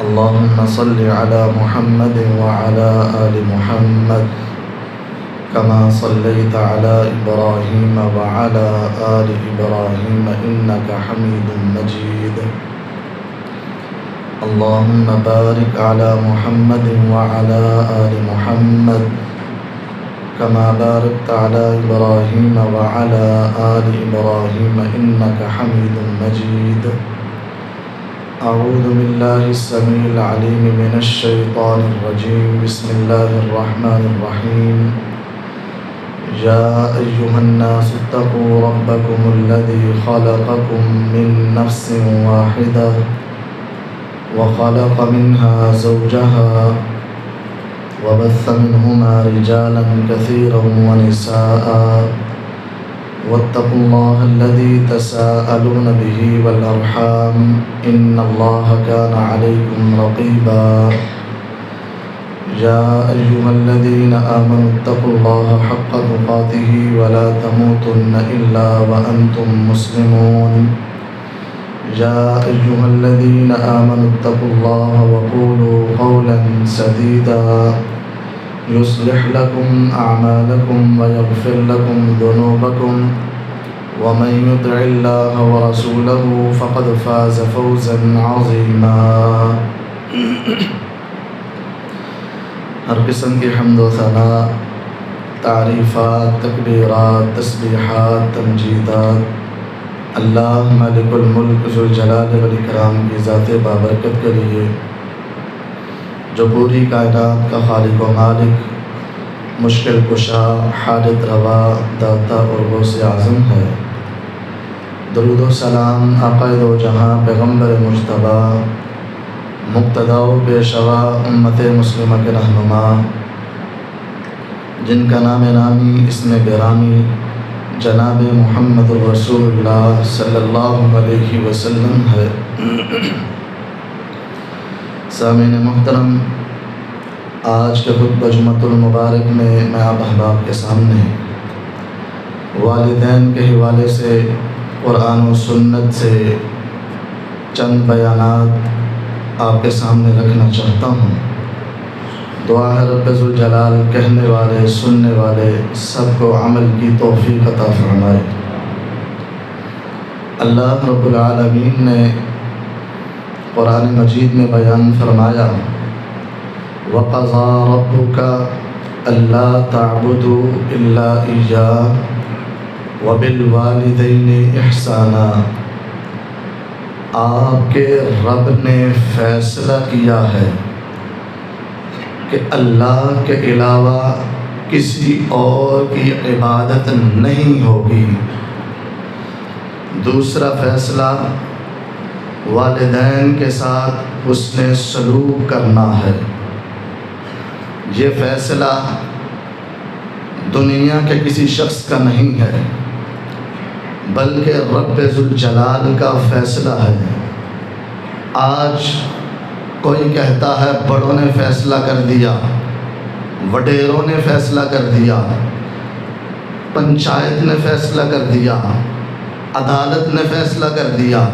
اللهم صل على محمد وعلى آل محمد كما صليت على إبراهيم وعلى آل إبراهيم إنك حميد مجيد. اللهم بارك على محمد وعلى آل محمد كما باركت على إبراهيم وعلى آل إبراهيم إنك حميد مجيد. أعوذ بالله السميع العليم من الشيطان الرجيم. بسم الله الرحمن الرحيم. يا أيها الناس اتقوا ربكم الذي خلقكم من نفس واحدة وخلق منها زوجها وبث منهما رجالا كثيرا ونساء واتقوا الله الذي تساءلون به والأرحام إن الله كان عليكم رقيبا. يا أيها الذين آمنوا اتقوا الله حق تقاته ولا تموتن إلا وأنتم مسلمون. يا أيها الذين آمنوا اتقوا الله وقولوا قولا سديدا يصلح لكم أعمالكم ويغفر لكم ذنوبكم ومن يطع الله ورسوله فقد فاز فوزا عظيما. ہر قسم کی حمد و ثنا، تعریفات، تکبیرات، تسبیحات، تمجیدات اللہ مالک الملک ذوالجلال والاکرام کی ذات بابرکت کے لیے، جو پوری کائنات کا خالق و مالک، مشکل کشا، حاجت روا، داتا اور غوث اعظم ہے۔ درود و سلام آقائے دو جہاں پیغمبر مجتبیٰ، مقتدی و پیشوا امت مسلمہ کے رہنما، جن کا نام نامی اسم گرامی جناب محمد الرسول اللہ صلی اللہ علیہ وسلم ہے۔ سامعین محترم، آج کے خطبہ جمعۃ المبارک میں میں آپ احباب کے سامنے والدین کے حوالے سے قرآن و سنت سے چند بیانات آپ کے سامنے رکھنا چاہتا ہوں۔ دعا ہے رب ذوالجلال کہنے والے، سننے والے سب کو عمل کی توفیق عطا فرمائے۔ اللہ رب العالمین نے قرآن مجید میں بیان فرمایا، وَقَضَىٰ رَبُّكَ أَلَّا تَعْبُدُوا إِلَّا إِيَّاهُ وَبِالْوَالِدَيْنِ إِحْسَانًا۔ آپ کے رب نے فیصلہ کیا ہے کہ اللہ کے علاوہ کسی اور کی عبادت نہیں ہوگی۔ دوسرا فیصلہ، والدین کے ساتھ حسن سلوک کرنا ہے۔ یہ فیصلہ دنیا کے کسی شخص کا نہیں ہے، بلکہ رب ذوالجلال کا فیصلہ ہے۔ آج کوئی کہتا ہے بڑوں نے فیصلہ کر دیا، وڈیروں نے فیصلہ کر دیا، پنچایت نے فیصلہ کر دیا، عدالت نے فیصلہ کر دیا،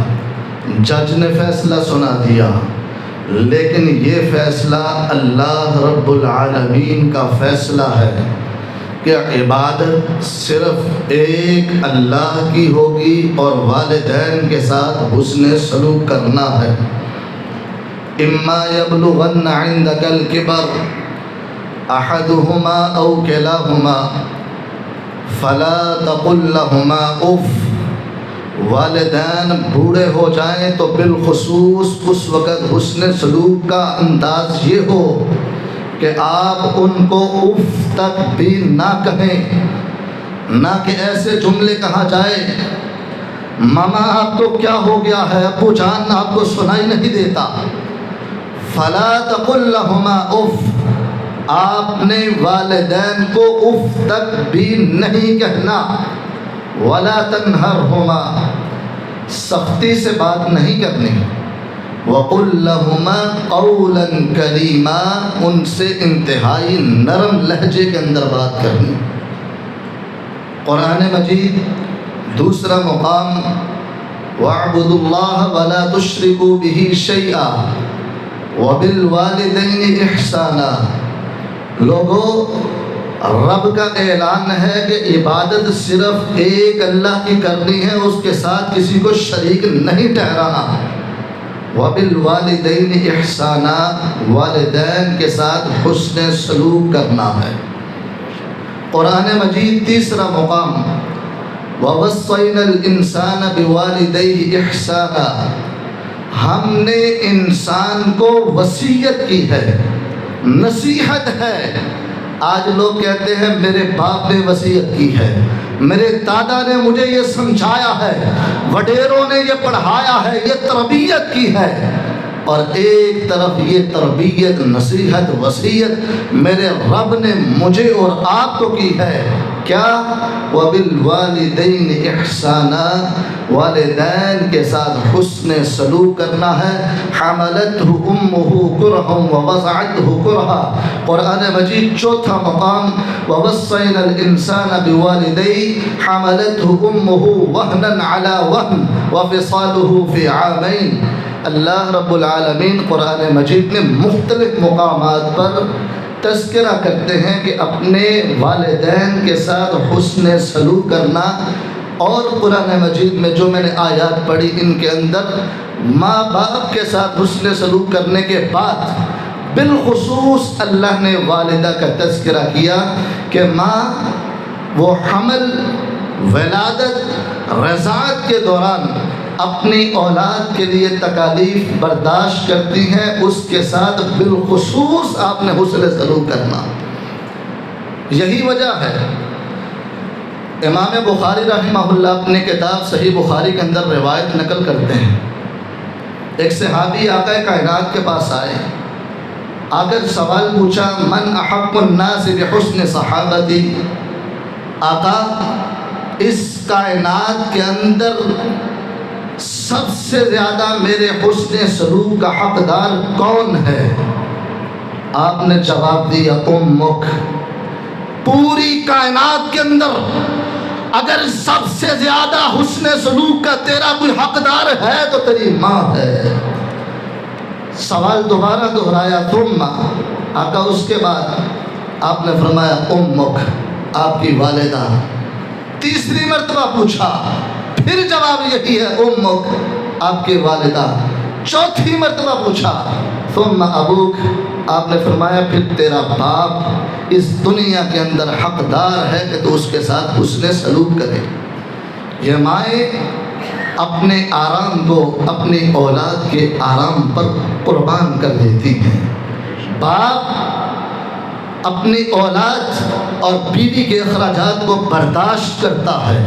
جج نے فیصلہ سنا دیا، لیکن یہ فیصلہ اللہ رب العالمین کا فیصلہ ہے کہ عبادت صرف ایک اللہ کی ہوگی اور والدین کے ساتھ حسن سلوک کرنا ہے۔ اما یبلغن عندک الکبر احدہما او کلاہما فلا تقل لہما اف۔ والدین بوڑھے ہو جائیں تو بالخصوص اس وقت حسن سلوک کا انداز یہ ہو کہ آپ ان کو اف تک بھی نہ کہیں، نہ کہ ایسے جملے کہا جائے، ماما آپ کو کیا ہو گیا ہے، ابو جان آپ کو سنائی نہیں دیتا۔ فلا تقل لہما اف، آپ نے والدین کو اف تک بھی نہیں کہنا۔ ولا تنہرہما، سختی سے بات نہیں کرنی۔ وَقُلْ لَهُمَا قَوْلًا كَرِيمًا، ان سے انتہائی نرم لہجے کے اندر بات کرنی۔ قرآن مجید دوسرا مقام وَاعْبُدُوا اللَّهَ وَلَا تُشْرِكُوا بِهِ شَيْئًا وبالوالدین احسانا۔ لوگوں، رب کا اعلان ہے کہ عبادت صرف ایک اللہ کی کرنی ہے، اس کے ساتھ کسی کو شریک نہیں ٹھہرانا۔ وبالوالدین احسانا، والدین کے ساتھ حسن سلوک کرنا ہے۔ قرآن مجید تیسرا مقام، وَوَصَّيْنَا الْإِنسَانَ بِوَالِدَيْهِ إِحْسَانًا، ہم نے انسان کو وصیت کی ہے، نصیحت ہے۔ آج لوگ کہتے ہیں میرے باپ نے وصیت کی ہے، میرے دادا نے مجھے یہ سمجھایا ہے، وڈیروں نے یہ پڑھایا ہے، یہ تربیت کی ہے۔ اور ایک طرف یہ تربیت، نصیحت، وصیت میرے رب نے مجھے اور آپ کو کی ہے، کیا؟ وَبِالْوَالِدَيْنِ إِحْسَانًا، والدین کے ساتھ حسن سلوک کرنا ہے۔ حَمَلَتْهُ أُمُّهُ كُرْهًا وَوَضَعَتْهُ كُرْهًا، قرآن مجید چوتھا مقام، وَوَصَّيْنَا الْإِنسَانَ بِوَالِدَيْهِ حَمَلَتْهُ أُمُّهُ وَهْنًا عَلَى وَهْنٍ وَفِصَالُهُ فِي عَامَيْنِ۔ اللہ رب العالمین قرآن مجید میں مختلف مقامات پر تذکرہ کرتے ہیں کہ اپنے والدین کے ساتھ حسن سلوک کرنا، اور قرآن مجید میں جو میں نے آیات پڑھی ان کے اندر ماں باپ کے ساتھ حسن سلوک کرنے کے بعد بالخصوص اللہ نے والدہ کا تذکرہ کیا کہ ماں وہ حمل، ولادت، رضاعت کے دوران اپنی اولاد کے لیے تکالیف برداشت کرتی ہیں، اس کے ساتھ بالخصوص آپ نے حسن سلوک کرنا۔ یہی وجہ ہے امام بخاری رحمہ اللہ اپنے کتاب صحیح بخاری کے اندر روایت نقل کرتے ہیں، ایک صحابی آقا کائنات کے پاس آئے، آ کر سوال پوچھا، من احق الناس بحسن صحابتی، آقا اس کائنات کے اندر سب سے زیادہ میرے حسن سلوک کا حقدار کون ہے؟ آپ نے جواب دیا، امک۔ پوری کائنات کے اندر اگر سب سے زیادہ حسن سلوک کا تیرا کوئی حقدار ہے تو تیری ماں ہے۔ سوال دوبارہ دہرایا، ثم، آقا اس کے بعد آپ نے فرمایا امک، آپ کی والدہ۔ تیسری مرتبہ پوچھا، پھر جواب یہی ہے، امک، آپ کی والدہ۔ چوتھی مرتبہ پوچھا، ثم ابوک، آپ نے فرمایا پھر تیرا باپ اس دنیا کے اندر حقدار ہے کہ تو اس کے ساتھ حسن سلوک کرے۔ یہ مائیں اپنے آرام کو اپنی اولاد کے آرام پر قربان کر دیتی ہیں، باپ اپنی اولاد اور بیوی کے اخراجات کو برداشت کرتا ہے۔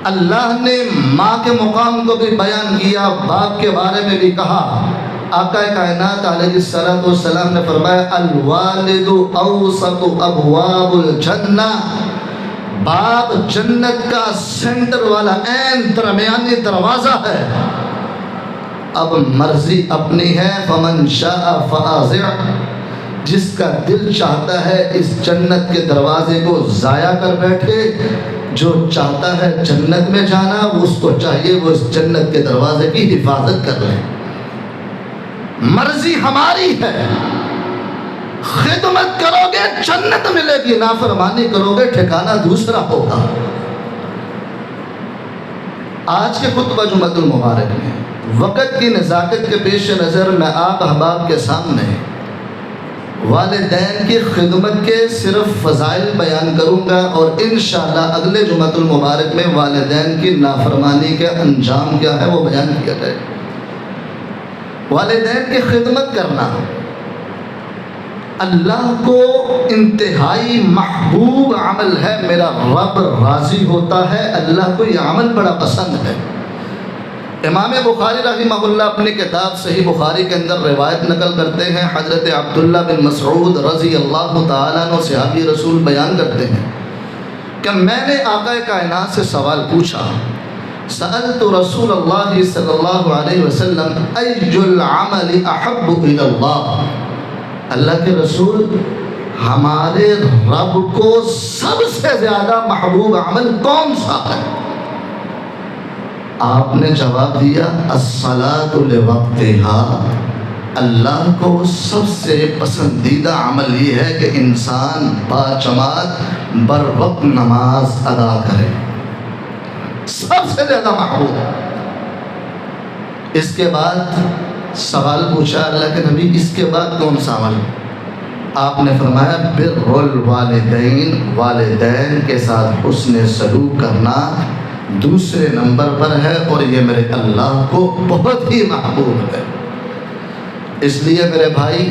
اللہ نے ماں کے مقام کو بھی بیان کیا، باپ کے بارے میں بھی کہا۔ آقا کائنات علیہ السلام نے فرمایا، الوالد اوسط ابواب الجنہ، باپ جنت کا سینٹر والا عین درمیانی دروازہ ہے۔ اب مرضی اپنی ہے، فمن شاء فآزع، جس کا دل چاہتا ہے اس جنت کے دروازے کو ضائع کر بیٹھے، جو چاہتا ہے جنت میں جانا وہ اس کو چاہیے وہ اس جنت کے دروازے کی حفاظت کر لے۔ مرضی ہماری ہے، خدمت کرو گے جنت ملے گی، نافرمانی کرو گے ٹھکانہ دوسرا ہوگا۔ آج کے خطبہ جمعۃ المبارک میں وقت کی نزاکت کے پیش نظر میں آپ احباب کے سامنے والدین کی خدمت کے صرف فضائل بیان کروں گا، اور انشاءاللہ اگلے جمعۃ المبارک میں والدین کی نافرمانی کا انجام کیا ہے وہ بیان کیا جائے۔ والدین کی خدمت کرنا اللہ کو انتہائی محبوب عمل ہے، میرا رب راضی ہوتا ہے، اللہ کو یہ عمل بڑا پسند ہے۔ امام بخاری رحمہ اللہ اپنی کتاب صحیح بخاری کے اندر روایت نقل کرتے ہیں، حضرت عبداللہ بن مسعود رضی اللہ تعالیٰ عنہ صحابی رسول بیان کرتے ہیں کہ میں نے آقا کائنات سے سوال پوچھا، سألت رسول اللہ صلی اللہ علیہ وسلم ای العمل احب الی اللہ، اللہ کے رسول ہمارے رب کو سب سے زیادہ محبوب عمل کون سا ہے؟ آپ نے جواب دیا، الصلاۃ لوقتہا، اللہ کو سب سے پسندیدہ عمل یہ ہے کہ انسان باجماعت بر وقت نماز ادا کرے، سب سے زیادہ محبوب۔ اس کے بعد سوال پوچھا اللہ کے نبی، اس کے بعد کون سا عمل؟ آپ نے فرمایا بر الوالدین، والدین کے ساتھ حسن سلوک کرنا دوسرے نمبر پر ہے، اور یہ میرے اللہ کو بہت ہی محبوب ہے۔ اس لیے میرے بھائی،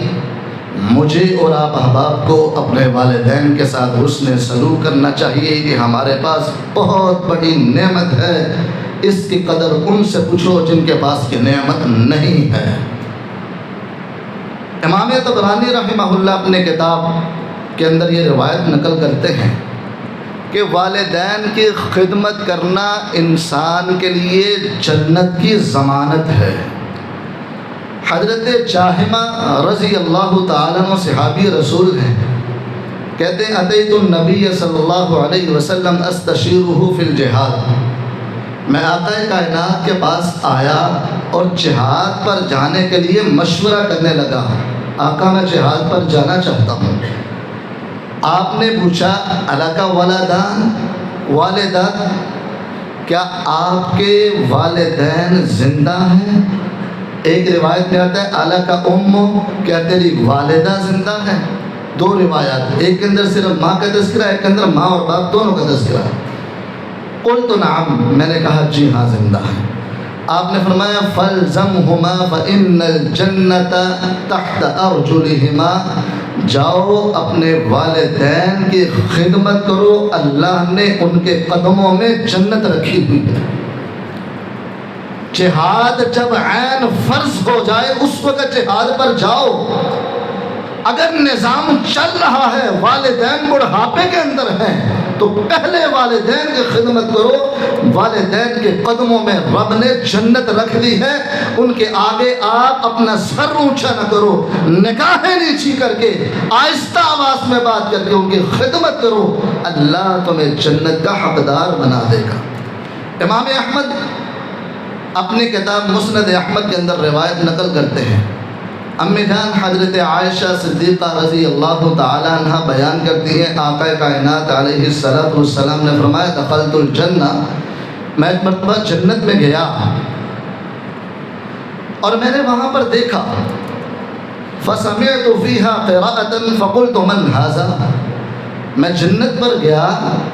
مجھے اور آپ احباب کو اپنے والدین کے ساتھ حسن سلوک کرنا چاہیے۔ کہ ہمارے پاس بہت بڑی نعمت ہے، اس کی قدر ان سے پوچھو جن کے پاس یہ نعمت نہیں ہے۔ امام طبرانی رحمہ اللہ اپنے کتاب کے اندر یہ روایت نقل کرتے ہیں کہ والدین کی خدمت کرنا انسان کے لیے جنت کی ضمانت ہے۔ حضرت جاہمہ رضی اللہ تعالیٰ عنہ صحابی رسول ہیں، کہتے ہیں اتیت النبی صلی اللہ علیہ وسلم استشیرہ فی الجہاد، میں آقا کائنات کے پاس آیا اور جہاد پر جانے کے لیے مشورہ کرنے لگا۔ آقا میں جہاد پر جانا چاہتا ہوں۔ آپ نے پوچھا الک ولدان، والدہ، کیا آپ کے والدین زندہ ہیں؟ ایک روایت میں آتا ہے الک ام، کیا تیری والدہ زندہ ہے؟ دو روایات، ایک کے اندر صرف ماں کا تذکرہ، ایک کے اندر ماں اور باپ دونوں کا تذکرہ۔ قلت نعم، میں نے کہا جی ہاں زندہ ہے۔ آپ نے فرمایا فَالْزَمْهُمَا فَإِنَّ الْجَنَّةَ تَحْتَ أَرْجُلِهِمَا، جاؤ اپنے والدین کی خدمت کرو، اللہ نے ان کے قدموں میں جنت رکھی ہوئی ہے۔ جہاد جب عین فرض ہو جائے اس وقت جہاد پر جاؤ۔ اگر نظام چل رہا ہے، والدین بڑھاپے کے اندر ہیں، تو پہلے والدین کی خدمت کرو۔ والدین کے قدموں میں رب نے جنت رکھ دی ہے، ان کے آگے آپ اپنا سر اونچا نہ کرو، نگاہیں نیچی کر کے آہستہ آواز میں بات کر کے ان کی خدمت کرو، اللہ تمہیں جنت کا حقدار بنا دے گا۔ امام احمد اپنی کتاب مسند احمد کے اندر روایت نقل کرتے ہیں، امی جان حضرت عائشہ صدیقہ رضی اللہ تعالی عنہ بیان کرتی ہیں، آقا کائنات علیہ السلام نے فرمایا دخلت الجنہ، میں ایک مرتبہ جنت میں گیا اور میں نے وہاں پر دیکھا، فسمعت فیہا قراءة فقلت من ھذا، میں جنت پر گیا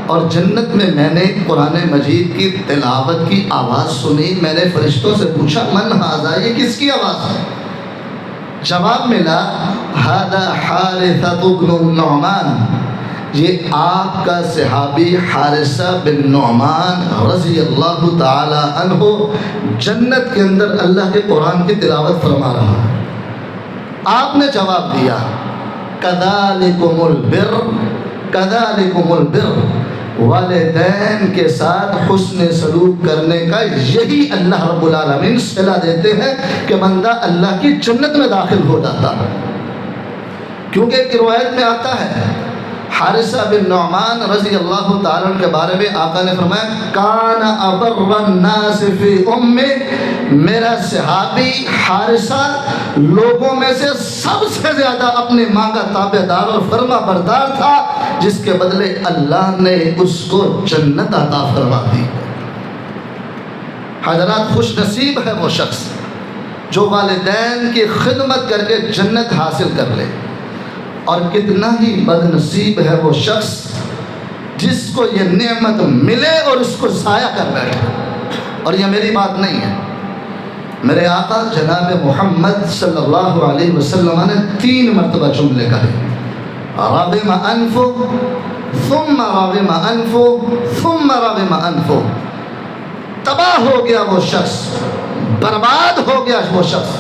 اور جنت میں نے قرآن مجید کی تلاوت کی آواز سنی۔ میں نے فرشتوں سے پوچھا من ھذا، یہ کس کی آواز ہے؟ جواب ملا ھذا حارثۃ بن النعمان، یہ آپ کا صحابی حارثہ بن نعمان رضی اللہ تعالی عنہ جنت کے اندر اللہ کے قرآن کی تلاوت فرما رہا ہے۔ آپ نے جواب دیا کذالکم البر، کذالکم البر، والدین کے ساتھ حسن سلوک کرنے کا یہی اللہ رب العالمین صلہ دیتے ہیں کہ بندہ اللہ کی جنت میں داخل ہو جاتا ہے۔ کیونکہ ایک روایت میں آتا ہے حارثہ بن نعمان رضی اللہ تعالیٰ عنہ کے بارے میں آقا نے فرمایا کان ابر الناس فی امہ، میرا صحابی حارثہ لوگوں میں سے سب سے زیادہ اپنی ماں کا تابعدار اور فرما بردار تھا، جس کے بدلے اللہ نے اس کو جنت عطا فرما دی۔ حضرات خوش نصیب ہے وہ شخص جو والدین کی خدمت کر کے جنت حاصل کر لے، اور کتنا ہی بد نصیب ہے وہ شخص جس کو یہ نعمت ملے اور اس کو ضائع کر بیٹھے۔ اور یہ میری بات نہیں ہے، میرے آقا جناب محمد صلی اللہ علیہ وسلم نے 3 مرتبہ جملے کہے، رغم انفو ثم رغم انفو ثم رغم انفو، تباہ ہو گیا وہ شخص، برباد ہو گیا وہ شخص،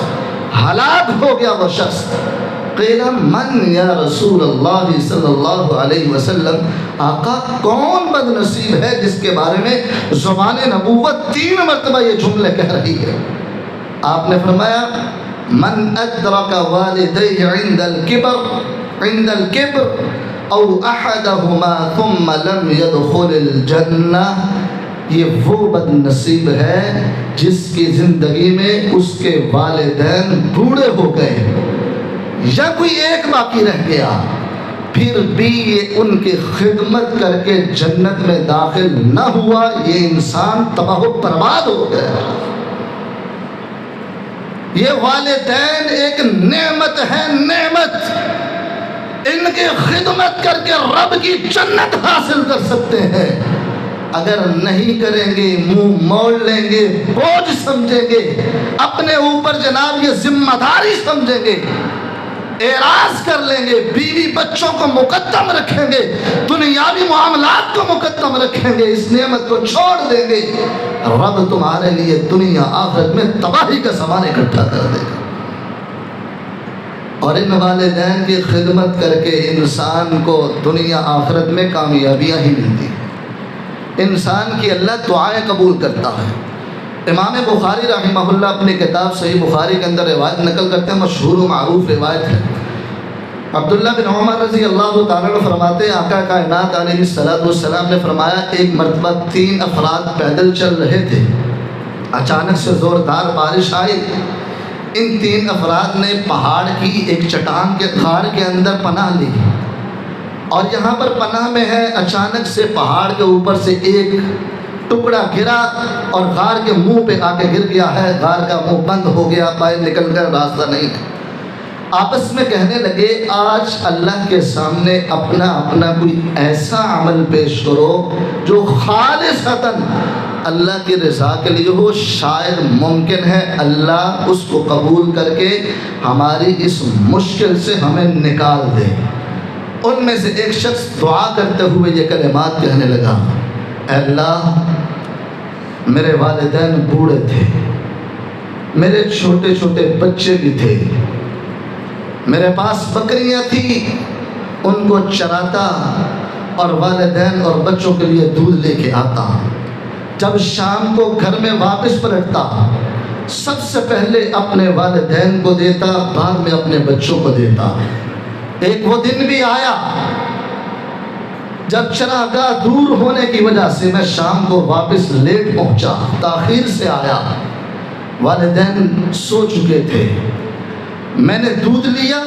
ہلاک ہو گیا وہ شخص۔ قیل من یا رسول اللہ صلی اللہ علیہ وسلم، آقا کون بد نصیب ہے جس کے بارے میں زبان نبوت 3 مرتبہ یہ جملے کہہ رہی ہے؟ آپ نے فرمایا من ادرک والدیہ عند الکبر او احدہما ثم لم يدخل الجنہ، یہ وہ بد نصیب ہے جس کی زندگی میں اس کے والدین بوڑھے ہو گئے یا کوئی ایک باقی رہ گیا، پھر بھی یہ ان کی خدمت کر کے جنت میں داخل نہ ہوا، یہ انسان تباہ و برباد ہو گیا۔ یہ والدین ایک نعمت ہے، نعمت، ان کی خدمت کر کے رب کی جنت حاصل کر سکتے ہیں۔ اگر نہیں کریں گے، منہ موڑ لیں گے، بوجھ سمجھیں گے، اپنے اوپر جناب یہ ذمہ داری سمجھیں گے، اعراض کر لیں گے، بیوی بچوں کو مقدم رکھیں گے، دنیاوی معاملات کو مقدم رکھیں گے، اس نعمت کو چھوڑ دیں گے، رب تمہارے لیے دنیا آخرت میں تباہی کا سامان اکٹھا کر دے گا۔ اور ان والدین کی خدمت کر کے انسان کو دنیا آخرت میں کامیابیاں ہی ملتی ہیں، انسان کی اللہ دعائیں قبول کرتا ہے۔ امام بخاری رحمہ اللہ اپنی کتاب صحیح بخاری کے اندر روایت نقل کرتے ہیں، مشہور و معروف روایت ہے۔ عبداللہ بن عمر رضی اللہ تعالیٰ عنہ فرماتے ہیں، آقا کائنات علیہ السلام نے فرمایا، ایک مرتبہ 3 افراد پیدل چل رہے تھے، اچانک سے زوردار بارش آئی، ان 3 افراد نے پہاڑ کی ایک چٹان کے غار کے اندر پناہ لی، اور یہاں پر پناہ میں ہے، اچانک سے پہاڑ کے اوپر سے ایک ٹکڑا گرا اور غار کے منہ پہ آ کے گر گیا ہے، غار کا منہ بند ہو گیا، باہر نکل کر راستہ نہیں ہے۔ آپس میں کہنے لگے، آج اللہ کے سامنے اپنا اپنا کوئی ایسا عمل پیش کرو جو خالصتاً اللہ کی رضا کے لیے ہو، شاید ممکن ہے اللہ اس کو قبول کر کے ہماری اس مشکل سے ہمیں نکال دے۔ ان میں سے ایک شخص دعا کرتے ہوئے یہ کلمات کہنے لگا، اے اللہ، میرے والدین بوڑھے تھے، میرے چھوٹے چھوٹے بچے بھی تھے، میرے پاس بکریاں تھیں، ان کو چراتا اور والدین اور بچوں کے لیے دودھ لے کے آتا، جب شام کو گھر میں واپس پلٹتا سب سے پہلے اپنے والدین کو دیتا، بعد میں اپنے بچوں کو دیتا۔ ایک وہ دن بھی آیا جب چراگاہ دور ہونے کی وجہ سے میں شام کو واپس لیٹ پہنچا، تاخیر سے آیا، والدین سو چکے تھے، میں نے دودھ لیا،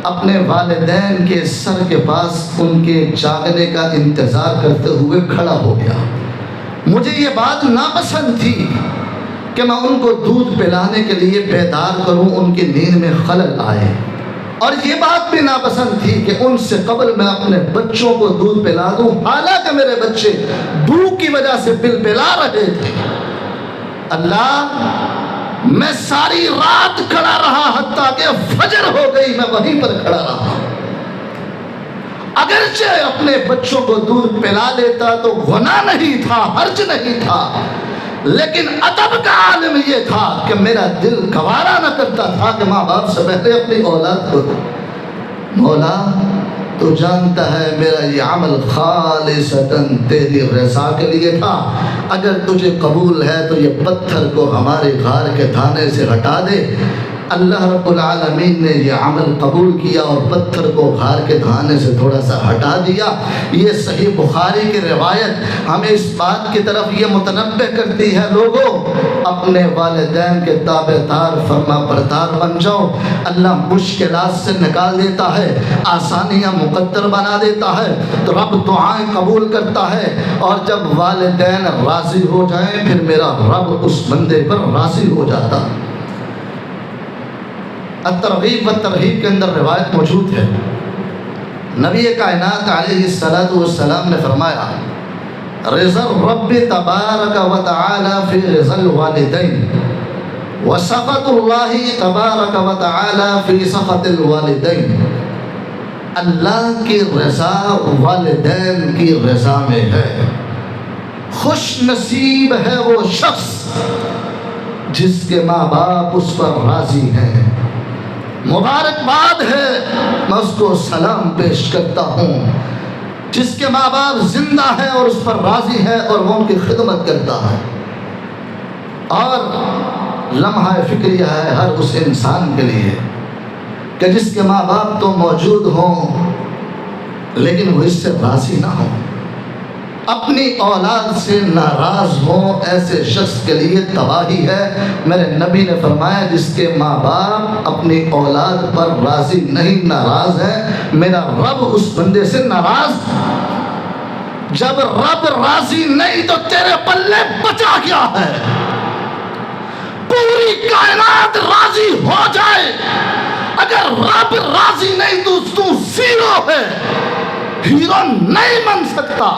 اپنے والدین کے سر کے پاس ان کے جاگنے کا انتظار کرتے ہوئے کھڑا ہو گیا۔ مجھے یہ بات ناپسند تھی کہ میں ان کو دودھ پلانے کے لیے بیدار کروں، ان کی نیند میں خلل آئے، اور یہ بات بھی ناپسند تھی کہ ان سے قبل میں اپنے بچوں کو دودھ پلا دوں، حالانکہ میرے بچے بھوک کی وجہ سے بلبلا رہے تھے۔ اللہ، میں ساری رات کھڑا رہا، حتیٰ کہ فجر ہو گئی، میں وہیں پر کھڑا رہا۔ اگرچہ اپنے بچوں کو دودھ پلا لیتا تو گناہ نہیں تھا، حرج نہیں تھا، لیکن ادب کا عالم یہ تھا کہ میرا دل گوارا نہ کرتا تھا کہ ماں باپ سے پہلے اپنی اولاد کو دوں۔ مولا، تو جانتا ہے میرا یہ عمل خالصتاً تیری رضا کے لیے تھا، اگر تجھے قبول ہے تو یہ پتھر کو ہمارے غار کے دانے سے ہٹا دے۔ اللہ رب العالمین نے یہ عمل قبول کیا اور پتھر کو غار کے دانے سے تھوڑا سا ہٹا دیا۔ یہ صحیح بخاری کی روایت ہمیں اس بات کی طرف یہ متنبہ کرتی ہے، لوگوں اپنے والدین کے تابع دار فرما بردار بن جاؤ، اللہ مشکلات سے نکال دیتا ہے، آسانیاں مقدر بنا دیتا ہے، تو رب دعائیں قبول کرتا ہے، اور جب والدین راضی ہو جائیں پھر میرا رب اس بندے پر راضی ہو جاتا۔ الترغیب و ترہیب کے اندر روایت موجود ہے، نبی کائنات علیہ السلام نے فرمایا، رضا الرب تبارک و تعالی فی رضا الوالدین وسخط اللہ تبارک و تعالی فی سخط الوالدین۔ اللہ کی رضا والدین کی رضا میں ہے، خوش نصیب ہے وہ شخص جس کے ماں باپ اس پر راضی ہیں، مبارکباد ہے، میں اس کو سلام پیش کرتا ہوں جس کے ماں باپ زندہ ہے اور اس پر راضی ہے اور وہ ان کی خدمت کرتا ہے۔ اور لمحہ فکریہ ہے ہر اس انسان کے لیے کہ جس کے ماں باپ تو موجود ہوں لیکن وہ اس سے راضی نہ ہوں۔ اپنی اولاد سے ناراض ہوں، ایسے شخص کے لیے تباہی ہے۔ میرے نبی نے فرمایا جس کے ماں باپ اپنی اولاد پر راضی نہیں، ناراض ہے، میرا رب اس بندے سے ناراض۔ جب رب راضی نہیں تو تیرے پلے بچا کیا ہے؟ پوری کائنات راضی ہو جائے، اگر رب راضی نہیں تو زیرو ہے، ہیرو نہیں بن سکتا،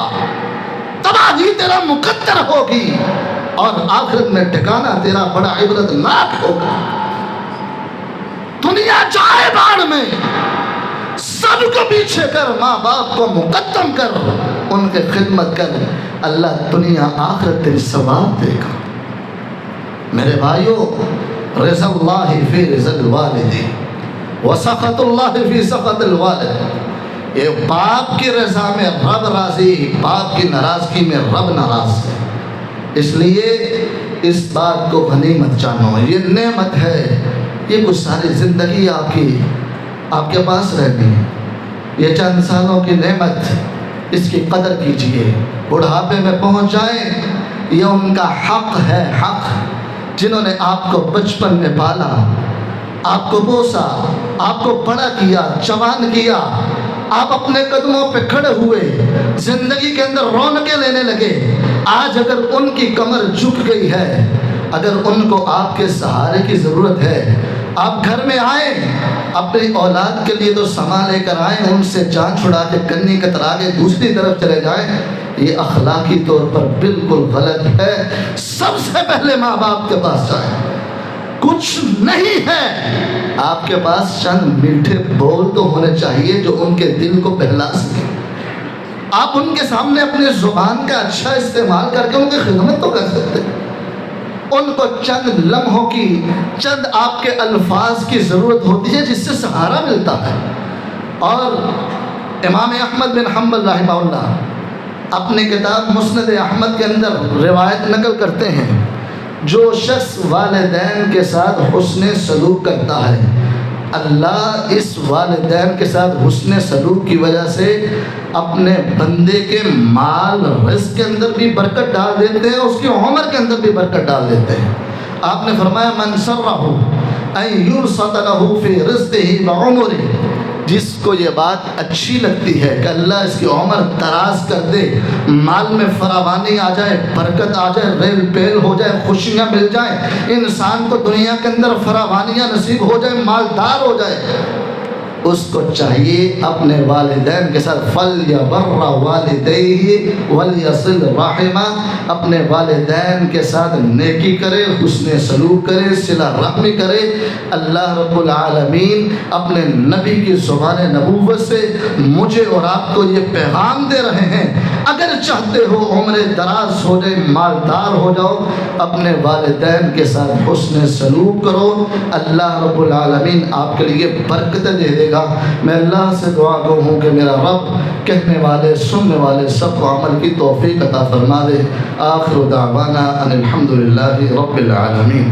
تباہی تیرا مقدر ہوگی اور آخرت میں ٹھکانہ تیرا بڑا عبرت ناک ہوگا۔ دنیا جائے باڑ میں، سب کو پیچھے کر، ماں باپ کو مقدم کر، ان کے خدمت کر، اللہ دنیا آخرت تیری ثواب دے گا۔ میرے بھائیو، رضا اللہ فی رضا الوالد وسخط اللہ فی سخط الوالد، یہ باپ کی رضا میں رب راضی، باپ کی ناراضگی میں رب ناراض ہے۔ اس لیے اس بات کو غنیمت جانو، یہ نعمت ہے، یہ کچھ ساری زندگی آپ کے پاس رہتی ہے، یہ چند سالوں کی نعمت، اس کی قدر کیجئے۔ بڑھاپے میں پہنچ جائیں، یہ ان کا حق ہے، حق، جنہوں نے آپ کو بچپن میں پالا، آپ کو بوسا، آپ کو بڑا کیا، جوان کیا، آپ اپنے قدموں پہ کھڑے ہوئے، زندگی کے اندر رونقیں لینے لگے۔ آج اگر ان کی کمر جھک گئی ہے، اگر ان کو آپ کے سہارے کی ضرورت ہے، آپ گھر میں آئیں، اپنی اولاد کے لیے تو سامان لے کر آئیں، ان سے جان چھڑا کے کنی کترا کے دوسری طرف چلے جائیں، یہ اخلاقی طور پر بالکل غلط ہے۔ سب سے پہلے ماں باپ کے پاس جائیں۔ کچھ نہیں ہے، آپ کے پاس چند میٹھے بول تو ہونے چاہیے جو ان کے دل کو بہلا سکے۔ آپ ان کے سامنے اپنی زبان کا اچھا استعمال کر کے ان کی خدمت تو کر سکتے ہیں۔ ان کو چند لمحوں کی، چند آپ کے الفاظ کی ضرورت ہوتی ہے جس سے سہارا ملتا ہے۔ اور امام احمد بن حنبل رحمہ اللہ اپنی کتاب مسند احمد کے اندر روایت نقل کرتے ہیں، جو شخص والدین کے ساتھ حسن سلوک کرتا ہے، اللہ اس والدین کے ساتھ حسن سلوک کی وجہ سے اپنے بندے کے مال رزق کے اندر بھی برکت ڈال دیتے ہیں، اس کی عمر کے اندر بھی برکت ڈال دیتے ہیں۔ آپ نے فرمایا من سرہ ان یبسط لہ فی رزقہ وعمرہ، جس کو یہ بات اچھی لگتی ہے کہ اللہ اس کی عمر دراز کر دے، مال میں فراوانی آ جائے، برکت آ جائے، ریل پیل ہو جائے، خوشیاں مل جائیں، انسان کو دنیا کے اندر فراوانیاں نصیب ہو جائے، مالدار ہو جائے، اس کو چاہیے اپنے والدین کے ساتھ فَلْيَبَرَّ وَالِدَيْهِ وَلْيَصِلْ رَحِمَهُ، اپنے والدین کے ساتھ نیکی کرے، حسن سلوک کرے، صلہ رحمی کرے۔ اللہ رب العالمین اپنے نبی کی زبان نبوت سے مجھے اور آپ کو یہ پیغام دے رہے ہیں، اگر چاہتے ہو عمر دراز ہو جائے، مالدار ہو جاؤ، اپنے والدین کے ساتھ حسن سلوک کرو، اللہ رب العالمین آپ کے لیے برکتیں دے دے گا۔ میں اللہ سے دعا گو ہوں کہ میرا رب کہنے والے سننے والے سب کو عمل کی توفیق عطا فرما دے۔ آخر دعوانا ان الحمدللہ رب العالمین۔